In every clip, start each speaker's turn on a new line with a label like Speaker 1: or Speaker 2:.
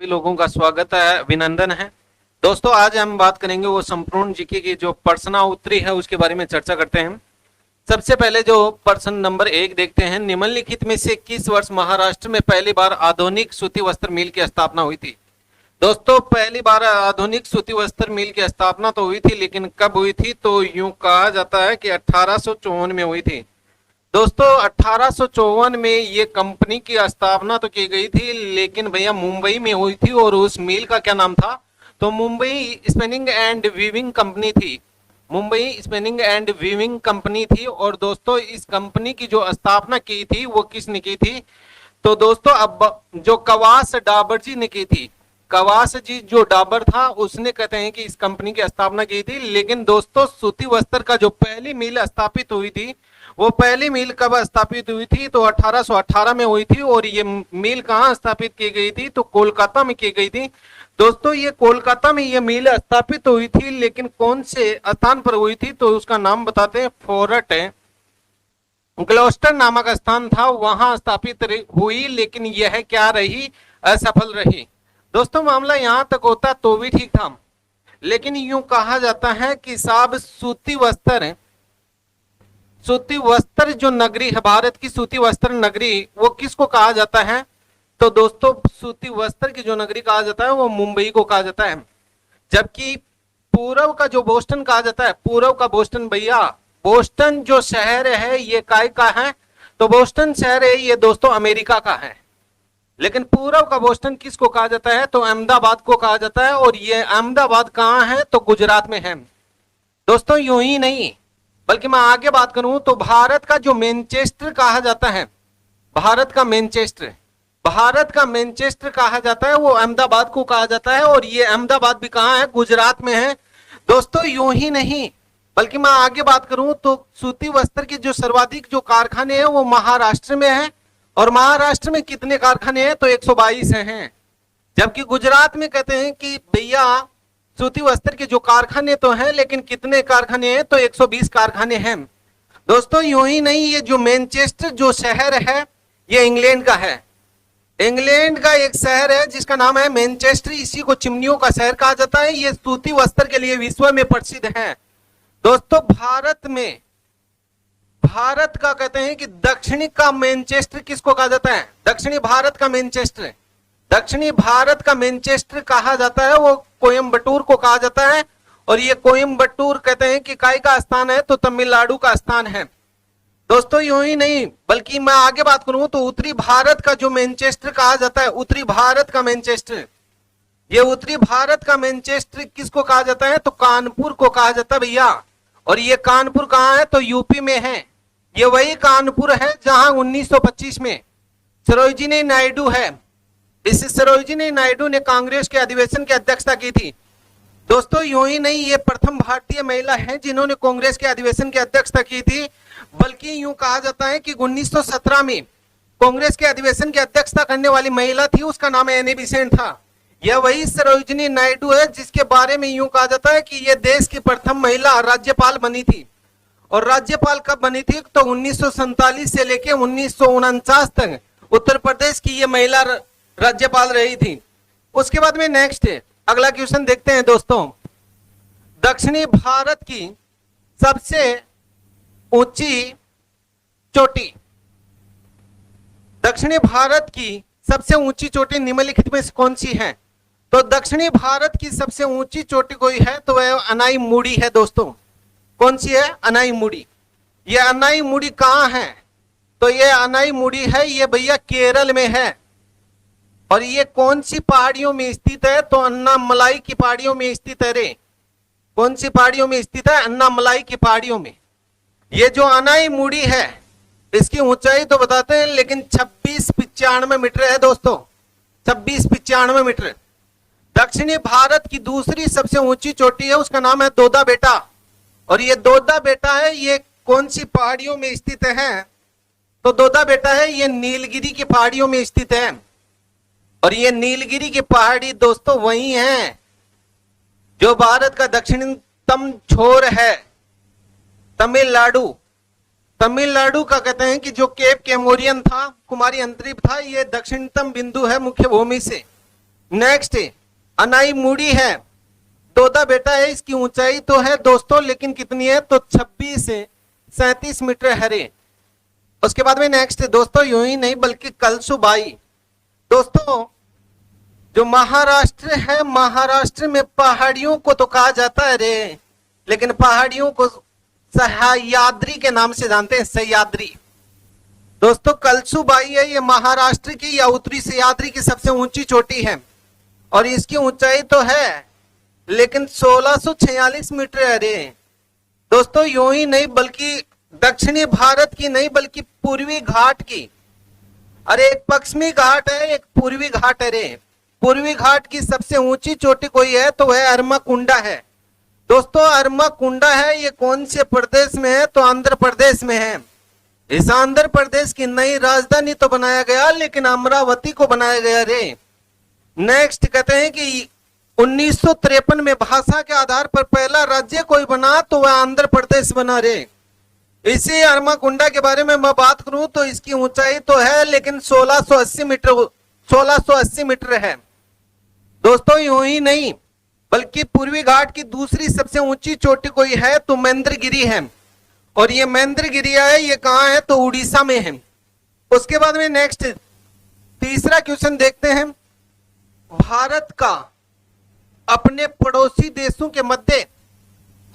Speaker 1: सभी लोगों का स्वागत है, अभिनंदन है। दोस्तों, आज हम बात करेंगे वो संपूर्ण जीके की जो प्रश्न उत्तरी है उसके बारे में चर्चा करते हैं। सबसे पहले जो प्रश्न नंबर 1 देखते हैं, निम्नलिखित में से किस वर्ष महाराष्ट्र में पहली बार आधुनिक सूती वस्त्र मिल की स्थापना हुई थी? दोस्तों, पहली बार आधुनिक सूती वस्त्र मिल की स्थापना तो हुई थी, लेकिन कब हुई थी? तो यूं कहा जाता है कि 1854 में हुई थी। दोस्तों, 1854 में ये कंपनी की स्थापना तो की गई थी, लेकिन भैया मुंबई में हुई थी। और उस मिल का क्या नाम था? तो Mumbai spinning and weaving company थी। Mumbai spinning and weaving company थी। और दोस्तों, इस कंपनी की जो स्थापना की थी वो किसने की थी? तो दोस्तों, अब जो कवास डाबर जी ने की थी। कवास जी जो डाबर था उसने कहते हैं कि इस कंपनी की स्थापना की थी। लेकिन दोस्तों, सूती वस्त्र का जो पहली मिल स्थापित हुई थी, वो पहली मिल कब स्थापित हुई थी? तो 1818 में हुई थी। और ये मिल कहाँ स्थापित की गई थी? तो कोलकाता में की गई थी। दोस्तों, ये कोलकाता में ये मिल स्थापित हुई थी, लेकिन कौन से स्थान पर हुई थी? तो उसका नाम बताते हैं, फोर्ट ग्लोस्टर नामक स्थान था, वहां स्थापित हुई। लेकिन यह क्या रही? असफल रही। दोस्तों, मामला यहां तक होता तो भी ठीक था, लेकिन यूं कहा जाता है कि साहब सूती वस्त्र जो नगरी है, भारत की सूती वस्त्र नगरी, वो किसको कहा जाता है? तो दोस्तों, सूती वस्त्र की जो नगरी कहा जाता है वो मुंबई को कहा जाता है। जबकि पूर्व का जो बोस्टन कहा जाता है, पूर्व का बोस्टन, भैया बोस्टन जो शहर है ये काय का है? तो बोस्टन शहर है ये दोस्तों अमेरिका का है। लेकिन पूर्व का बोस्टन किसको कहा जाता है? तो अहमदाबाद को कहा जाता है। और ये अहमदाबाद कहाँ है? तो गुजरात में है। दोस्तों, यूं ही नहीं बल्कि मैं आगे बात करूं तो भारत का जो मैनचेस्टर कहा जाता है, भारत का मैनचेस्टर कहा जाता है, वो अहमदाबाद को कहा जाता है। और ये अहमदाबाद भी कहाँ है? गुजरात में है। दोस्तों, यूं ही नहीं बल्कि मैं आगे बात करूं तो सूती वस्त्र के जो सर्वाधिक जो कारखाने हैं वो महाराष्ट्र में है। और महाराष्ट्र में कितने कारखाने हैं? तो 122 हैं। जबकि गुजरात में कहते हैं कि भैया सूती वस्त्र के जो कारखाने तो हैं, लेकिन कितने कारखाने हैं? तो 120 कारखाने हैं। दोस्तों, यूं ही नहीं, ये जो मैनचेस्टर जो शहर है ये इंग्लैंड का है। इंग्लैंड का एक शहर है जिसका नाम है मैनचेस्टर। इसी को चिमनियों का शहर कहा जाता है। ये सूती वस्त्र के लिए विश्व में प्रसिद्ध है। दोस्तों, भारत का कहते हैं कि दक्षिणी का मैनचेस्टर किसको कहा जाता है? दक्षिणी भारत का मैनचेस्टर कहा जाता है, वो कोयम्बटूर को कहा जाता है। और ये कोयम्बटूर कहते हैं कि काय का स्थान है? तो तमिलनाडु का स्थान है। दोस्तों, यूं ही नहीं बल्कि मैं आगे बात करूं तो उत्तरी भारत का जो मैनचेस्टर कहा जाता है, उत्तरी भारत का मैनचेस्टर, ये उत्तरी भारत का मैनचेस्टर किसको कहा जाता है? तो कानपुर को कहा जाता है भैया। और ये कानपुर कहाँ है? तो यूपी में है। ये वही कानपुर है जहां 1925 में सरोजिनी नायडू है। इस सरोजिनी नायडू ने कांग्रेस के अधिवेशन की अध्यक्षता की थी। दोस्तों, यूं ही नहीं, ये प्रथम भारतीय महिला है जिन्होंने कांग्रेस के अधिवेशन की अध्यक्षता की थी। बल्कि यूं कहा जाता है कि 1917 में कांग्रेस के अधिवेशन की अध्यक्षता करने वाली महिला थी, उसका नाम एनी बेसेंट था। यह वही सरोजिनी नायडू है जिसके बारे में यूं कहा जाता है कि यह देश की प्रथम महिला राज्यपाल बनी थी। और राज्यपाल कब बनी थी? तो 1947 से लेकर 1949 तक उत्तर प्रदेश की यह महिला राज्यपाल रही थी। उसके बाद में नेक्स्ट अगला क्वेश्चन देखते हैं दोस्तों। दक्षिणी भारत की सबसे ऊंची चोटी, दक्षिणी भारत की सबसे ऊंची चोटी निम्नलिखित में से कौन सी है? तो दक्षिणी भारत की सबसे ऊंची चोटी कोई है तो वह अनाई मुड़ी है। दोस्तों, कौन सी है? अनाई मुड़ी। ये अनाई मुड़ी कहां है? तो ये अनाई मुड़ी है, ये भैया केरल में है। और ये कौन सी पहाड़ियों में स्थित है? तो अन्नामलाई की पहाड़ियों में स्थित है रे। कौन सी पहाड़ियों में स्थित है? अन्नामलाई की पहाड़ियों में। ये जो अनाई मुड़ी है इसकी ऊंचाई तो बताते हैं, लेकिन 2695 मीटर है दोस्तों, 2695 मीटर। दक्षिणी भारत की दूसरी सबसे ऊंची चोटी है, उसका नाम है दोदा बेटा। और ये दोदा बेटा है, ये कौन सी पहाड़ियों में स्थित है? तो दोदा बेटा है ये नीलगिरी की पहाड़ियों में स्थित है। और ये नीलगिरी की पहाड़ी दोस्तों वही है जो भारत का दक्षिणतम छोर है, तमिलनाडु। तमिलनाडु का कहते हैं कि जो केप कैमोरियन था, कुमारी अंतरिप था, ये दक्षिणतम बिंदु है मुख्य भूमि से। नेक्स्ट अनाई मूडी है, तोता बेटा है, इसकी ऊंचाई तो है दोस्तों लेकिन कितनी है तो 26 से 37 मीटर है रे। उसके बाद में नेक्स्ट दोस्तों यूं ही नहीं बल्कि कलसुबाई। दोस्तों जो महाराष्ट्र है, महाराष्ट्र में पहाड़ियों को तो कहा जाता है रे, लेकिन पहाड़ियों को सह्याद्री के नाम से जानते हैं, सह्याद्री। दोस्तों कलसुबाई है, ये महाराष्ट्र की या उत्तरी सह्याद्री की सबसे ऊंची चोटी है और इसकी ऊंचाई तो है लेकिन 1646 मीटर है रे। दोस्तों यूं ही नहीं बल्कि दक्षिणी भारत की नहीं बल्कि पूर्वी घाट की, अरे एक पश्चिमी घाट है एक पूर्वी घाट है रे। पूर्वी घाट की सबसे ऊंची चोटी कोई है तो वह अरमाकुंडा है। दोस्तों अरमाकुंडा है, ये कौन से प्रदेश में है तो आंध्र प्रदेश में है। इस आंध्र प्रदेश की नई राजधानी तो बनाया गया लेकिन अमरावती को बनाया गया रे। नेक्स्ट कहते हैं कि 1953 में भाषा के आधार पर पहला राज्य कोई बना तो वह आंध्र प्रदेश बना रे। इसी अरमाकुंडा के बारे में मैं बात करूं तो इसकी ऊंचाई तो है लेकिन 1680 मीटर है। दोस्तों यूं ही नहीं बल्कि पूर्वी घाट की दूसरी सबसे ऊंची चोटी कोई है तो महेंद्रगिरी है और ये महेंद्रगिरी है, ये कहां है तो उड़ीसा में है। उसके बाद में नेक्स्ट तीसरा क्वेश्चन देखते हैं, भारत का अपने पड़ोसी देशों के मध्य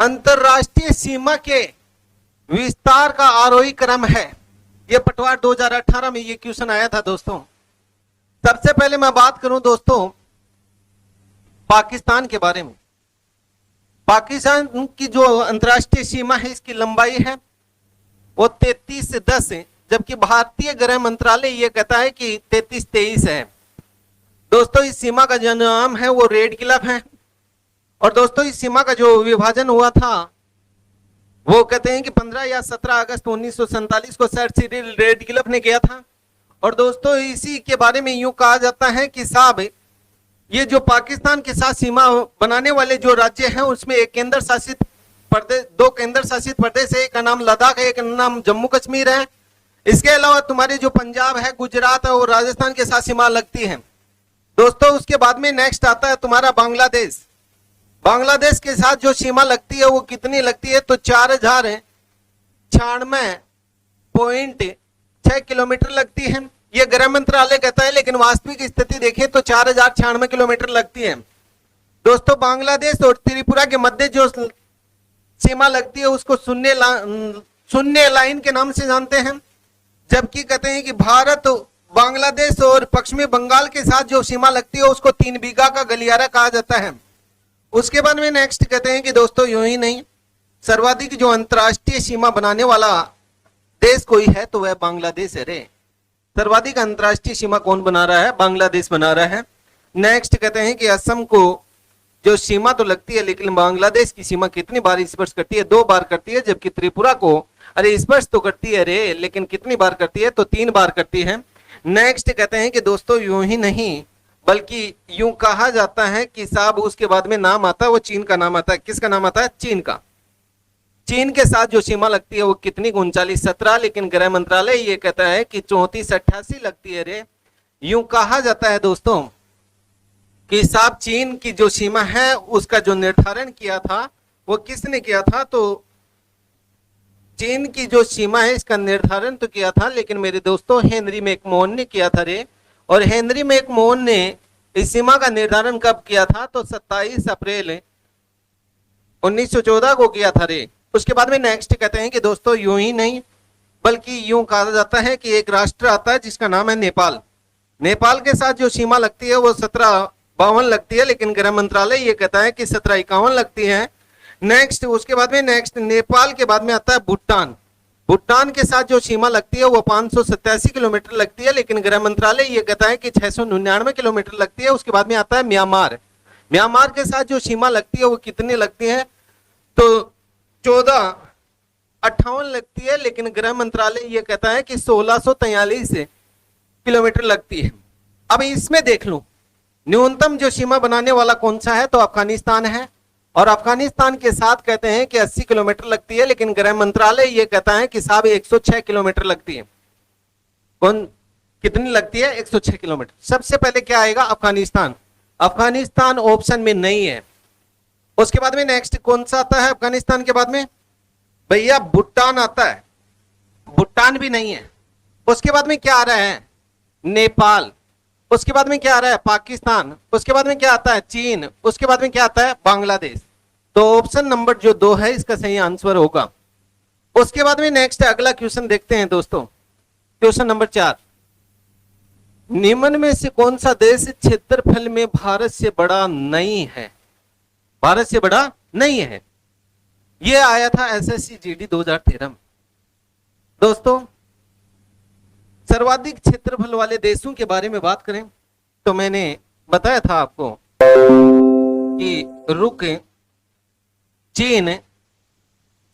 Speaker 1: अंतरराष्ट्रीय सीमा के विस्तार का आरोही क्रम है। यह पटवार 2018 में ये क्वेश्चन आया था दोस्तों। सबसे पहले मैं बात करूं दोस्तों पाकिस्तान के बारे में। पाकिस्तान की जो अंतरराष्ट्रीय सीमा है इसकी लंबाई है वो 33 से 10 है, जबकि भारतीय गृह मंत्रालय ये कहता है कि 33-23 है। दोस्तों इस सीमा का जो नाम है वो रेड क्लिफ है और दोस्तों इस सीमा का जो विभाजन हुआ था वो कहते हैं कि 15 या 17 अगस्त 1947 को सर सिरिल रेड क्लिफ ने किया था। और दोस्तों इसी के बारे में यूं कहा जाता है कि साहब ये जो पाकिस्तान के साथ सीमा बनाने वाले जो राज्य हैं उसमें एक केंद्र शासित प्रदेश, दो केंद्र शासित प्रदेश है, एक का नाम लद्दाख है, एक का नाम जम्मू कश्मीर है। इसके अलावा तुम्हारे जो पंजाब है, गुजरात है और राजस्थान के साथ सीमा लगती है। दोस्तों उसके बाद में नेक्स्ट आता है तुम्हारा बांग्लादेश। बांग्लादेश के साथ जो सीमा लगती है वो कितनी लगती है तो 4096.6 किलोमीटर लगती है। ये गृह मंत्रालय कहता है लेकिन वास्तविक स्थिति देखें तो 4096 किलोमीटर लगती है। दोस्तों बांग्लादेश और त्रिपुरा के मध्य जो सीमा लगती है उसको शून्य लाइन के नाम से जानते हैं, जबकि कहते हैं कि भारत बांग्लादेश और पश्चिमी बंगाल के साथ जो सीमा लगती है उसको 3 बीघा का गलियारा कहा जाता है। उसके बाद में नेक्स्ट कहते हैं कि दोस्तों यूं ही नहीं सर्वाधिक जो अंतरराष्ट्रीय सीमा बनाने वाला देश कोई है तो वह बांग्लादेश है रे। सर्वाधिक अंतरराष्ट्रीय सीमा कौन बना रहा है? बांग्लादेश बना रहा है। नेक्स्ट कहते हैं कि असम को जो सीमा तो लगती है लेकिन बांग्लादेश की सीमा कितनी बार स्पर्श करती है? 2 बार करती है, जबकि त्रिपुरा को अरे स्पर्श तो करती है रे लेकिन कितनी बार करती है तो 3 बार करती है। नेक्स्ट कहते हैं कि दोस्तों यूं ही नहीं बल्कि यूं कहा जाता है कि साहब उसके बाद में नाम आता है वो चीन का नाम आता है। किसका नाम आता है? चीन का। चीन के साथ जो सीमा लगती है वो कितनी? 39-17, लेकिन गृह मंत्रालय ये कहता है कि 34-88 लगती है रे। यूं कहा जाता है दोस्तों कि साहब चीन की जो सीमा है उसका जो निर्धारण किया था वो किसने किया था? तो चीन की जो सीमा है इसका निर्धारण तो किया था लेकिन मेरे दोस्तों हेनरी मैकमोहन ने किया था रे। और हेनरी मैकमोहन ने इस सीमा का निर्धारण कब किया था? तो 27 अप्रैल 1914 को किया था रे। उसके बाद में नेक्स्ट कहते हैं कि दोस्तों यूं ही नहीं बल्कि यूं कहा जाता है कि एक राष्ट्र आता है जिसका नाम है नेपाल। नेपाल के साथ जो सीमा लगती है वो 1752 लगती है, लेकिन गृह मंत्रालय ये कहता है कि 1751 लगती है। नेक्स्ट उसके बाद में नेक्स्ट नेपाल के बाद में आता है भूटान। भूटान के साथ जो सीमा लगती है वो 587 किलोमीटर लगती है, लेकिन गृह मंत्रालय ये कहता है कि 699 किलोमीटर लगती है। उसके बाद में आता है म्यांमार। म्यांमार के साथ जो सीमा लगती है वो कितनी लगती है? तो 1458 लगती है, लेकिन गृह मंत्रालय ये कहता है कि 1643 किलोमीटर लगती है। अब इसमें देख लो न्यूनतम जो सीमा बनाने वाला कौन सा है? तो अफगानिस्तान है। और अफगानिस्तान के साथ कहते हैं कि 80 किलोमीटर लगती है, लेकिन गृह मंत्रालय ये कहता है कि साहब 106 किलोमीटर लगती है। कौन कितनी लगती है? 106 किलोमीटर। सबसे पहले क्या आएगा? अफगानिस्तान। अफगानिस्तान ऑप्शन में नहीं है। उसके बाद में नेक्स्ट कौन सा आता है अफगानिस्तान के बाद में? भैया भूटान आता है, भूटान भी नहीं है। उसके बाद में क्या आ रहा है? नेपाल। उसके बाद में क्या आ रहा है? पाकिस्तान। उसके बाद में क्या आता है? चीन। उसके बाद में क्या आता है? बांग्लादेश। तो ऑप्शन नंबर जो 2 है इसका सही आंसर होगा। उसके बाद में नेक्स्ट अगला क्वेश्चन देखते हैं दोस्तों, क्वेश्चन नंबर 4। निम्न में से कौन सा देश क्षेत्रफल में भारत से बड़ा नहीं है? भारत से बड़ा नहीं है। यह आया था एसएससी जीडी 2013 में। दोस्तों सर्वाधिक क्षेत्रफल वाले देशों के बारे में बात करें तो मैंने बताया था आपको कि रुक, चीन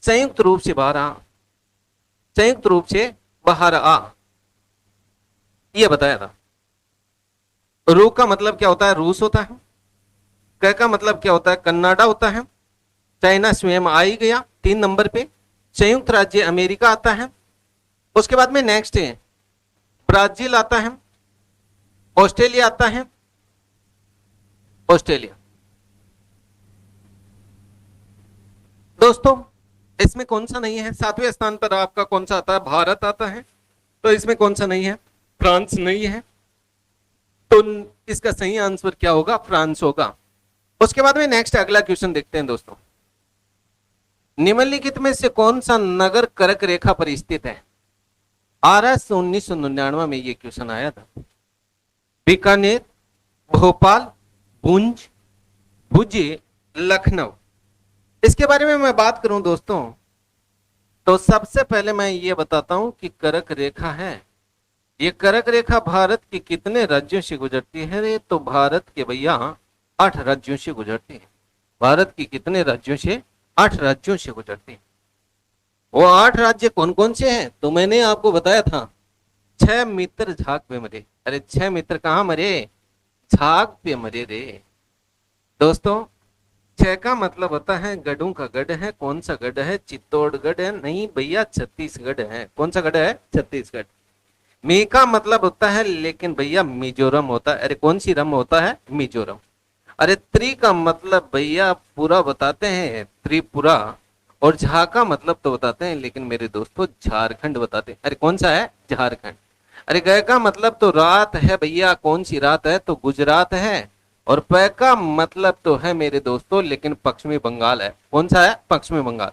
Speaker 1: संयुक्त रूप से बाहर आ, संयुक्त रूप से बाहर आ, यह बताया था। रू का मतलब क्या होता है? रूस होता है। क का मतलब क्या होता है? कनाडा होता है। चाइना स्वयं आ ही गया 3 नंबर पे। संयुक्त राज्य अमेरिका आता है। उसके बाद में नेक्स्ट है ब्राजील आता है, ऑस्ट्रेलिया आता है, ऑस्ट्रेलिया। दोस्तों इसमें कौन सा नहीं है? 7वें स्थान पर आपका कौन सा आता है? भारत आता है। तो इसमें कौन सा नहीं है? फ्रांस नहीं है। तो इसका सही आंसर क्या होगा? फ्रांस होगा। उसके बाद में नेक्स्ट अगला क्वेश्चन देखते हैं दोस्तों। निम्नलिखित में से कौन सा नगर कर्क रेखा पर स्थित है? RS 1999 में ये क्वेश्चन आया था। बीकानेर, भोपाल, भुंज, भुजे, लखनऊ। इसके बारे में मैं बात करूं दोस्तों तो सबसे पहले मैं ये बताता हूं कि कर्क रेखा है, ये कर्क रेखा भारत के कितने राज्यों से गुजरती है? रे तो भारत के भैया 8 राज्यों से गुजरती है। भारत की कितने राज्यों से? 8 राज्यों से गुजरती है। वो 8 राज्य कौन कौन से हैं? तो मैंने आपको बताया था 6 मित्र झाग पे मरे। अरे 6 मित्र कहां मरे? झाग पे मरे रे। दोस्तों 6 का मतलब होता है गढ़ों का गढ़ है। कौन सा गढ़ है? चित्तौड़गढ़ है? नहीं भैया छत्तीसगढ़ है। कौन सा गढ़ है? छत्तीसगढ़। मी का मतलब होता है लेकिन भैया मिजोरम होता है। अरे कौन सी रम होता है? मिजोरम। अरे त्रि का मतलब भैया पूरा बताते हैं, त्रिपुरा। और झा का मतलब तो बताते हैं लेकिन मेरे दोस्तों झारखंड बताते हैं। अरे कौन सा है? झारखंड। अरे गए का मतलब तो रात है भैया। कौन सी रात है? तो गुजरात है। और पै का मतलब तो है मेरे दोस्तों लेकिन पश्चिमी बंगाल है। कौन सा है? पश्चिमी बंगाल।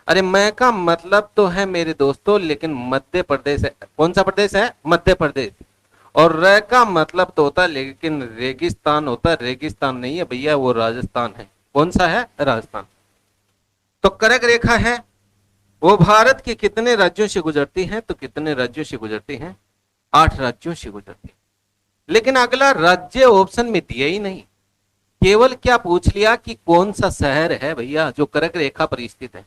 Speaker 1: अरे मैं का मतलब तो है मेरे दोस्तों लेकिन मध्य प्रदेश है। कौन सा प्रदेश है? मध्य प्रदेश। और र का मतलब तो होता है लेकिन रेगिस्तान होता है। रेगिस्तान नहीं है भैया, वो राजस्थान है। कौन सा है? राजस्थान। तो कर्क रेखा है वो भारत के कितने राज्यों से गुजरती है? तो कितने राज्यों से गुजरती है? 8 राज्यों से गुजरती है। लेकिन अगला राज्य ऑप्शन में दिया ही नहीं, केवल क्या पूछ लिया कि कौन सा शहर है भैया जो कर्क रेखा पर स्थित है।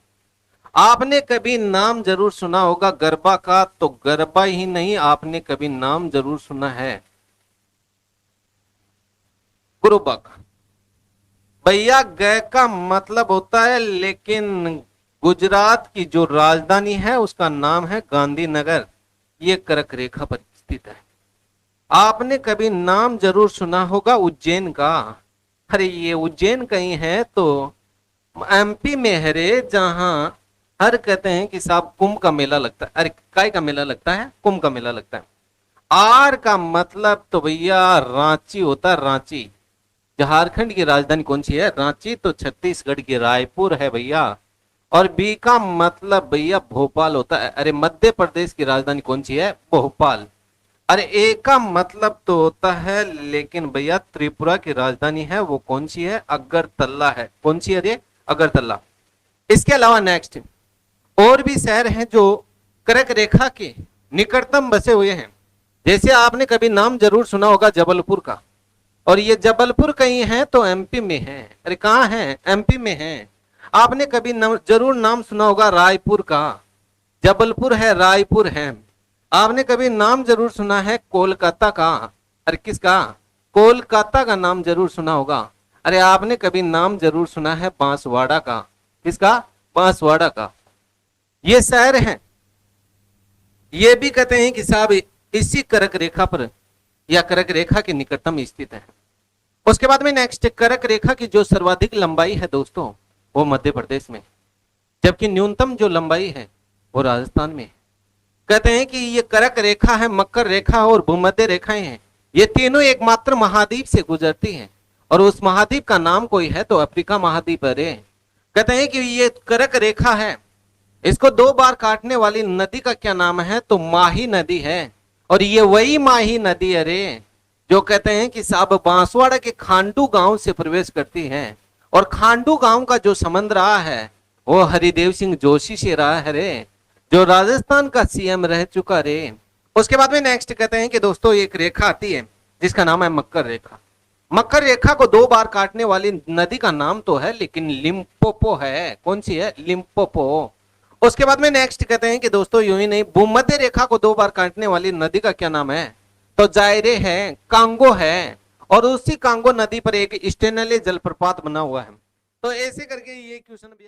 Speaker 1: आपने कभी नाम जरूर सुना होगा गरबा का, तो गरबा ही नहीं आपने कभी नाम जरूर सुना है गुरुबा का। भैया गए का मतलब होता है लेकिन गुजरात की जो राजधानी है उसका नाम है गांधीनगर। ये कर्क रेखा पर स्थित है। आपने कभी नाम जरूर सुना होगा उज्जैन का। अरे ये उज्जैन कहीं है तो एमपी में है रे, जहां हर कहते हैं कि साहब कुंभ का मेला लगता है। अरे काय का मेला लगता है? कुंभ का मेला लगता है। आर का मतलब तो भैया रांची होता है। रांची। झारखंड की राजधानी कौन सी है? रांची। तो छत्तीसगढ़ की रायपुर है भैया। और बी का मतलब भैया भोपाल होता है। अरे मध्य प्रदेश की राजधानी कौन सी है? भोपाल। अरे ए का मतलब तो होता है लेकिन भैया त्रिपुरा की राजधानी है वो कौन सी है? अगरतला है। कौन सी है? अगरतला। इसके अलावा नेक्स्ट और भी शहर हैं जो कर्क रेखा के निकटतम बसे हुए हैं। जैसे आपने कभी नाम जरूर सुना होगा जबलपुर का, और ये जबलपुर कहीं है तो एमपी में है। अरे कहाँ है? एमपी में है। आपने कभी जरूर नाम सुना होगा रायपुर का। जबलपुर है, रायपुर है। आपने कभी नाम जरूर सुना है कोलकाता का। अरे किसका? कोलकाता का नाम जरूर सुना होगा। अरे आपने कभी नाम जरूर सुना है बांसवाड़ा का। किसका? बांसवाड़ा का। ये शहर हैं, ये भी कहते हैं कि साहब इसी कर्क रेखा पर या कर्क रेखा के निकटतम स्थित है। उसके बाद में नेक्स्ट, कर्क रेखा की जो सर्वाधिक लंबाई है दोस्तों वो मध्य प्रदेश में, जबकि न्यूनतम जो लंबाई है वो राजस्थान में है। कहते हैं कि ये कर्क रेखा है, मकर रेखा और भूमध्य रेखाएं हैं, ये तीनों एकमात्र महाद्वीप से गुजरती हैं और उस महाद्वीप का नाम कोई है तो अफ्रीका महाद्वीप है। कहते हैं कि ये कर्क रेखा है, इसको 2 बार काटने वाली नदी का क्या नाम है तो माही नदी है। और ये वही माही नदी अरे जो कहते हैं कि साहब बांसवाड़ा के खांडू गांव से प्रवेश करती है और खांडू गांव का जो संबंध रहा है वो हरिदेव सिंह जोशी से रहा है रे, जो राजस्थान का सीएम रह चुका रे। उसके बाद में नेक्स्ट कहते हैं कि दोस्तों एक रेखा आती है जिसका नाम है मकर रेखा। मकर रेखा को 2 बार काटने वाली नदी का नाम तो है लेकिन लिम्पोपो है। कौन सी है? लिम्पोपो। उसके बाद में नेक्स्ट कहते हैं कि दोस्तों यूं ही नहीं, भूमध्य रेखा को 2 बार काटने वाली नदी का क्या नाम है तो जायरे है, कांगो है, और उसी कांगो नदी पर एक स्टेनले जलप्रपात बना हुआ है। तो ऐसे करके ये क्वेश्चन भी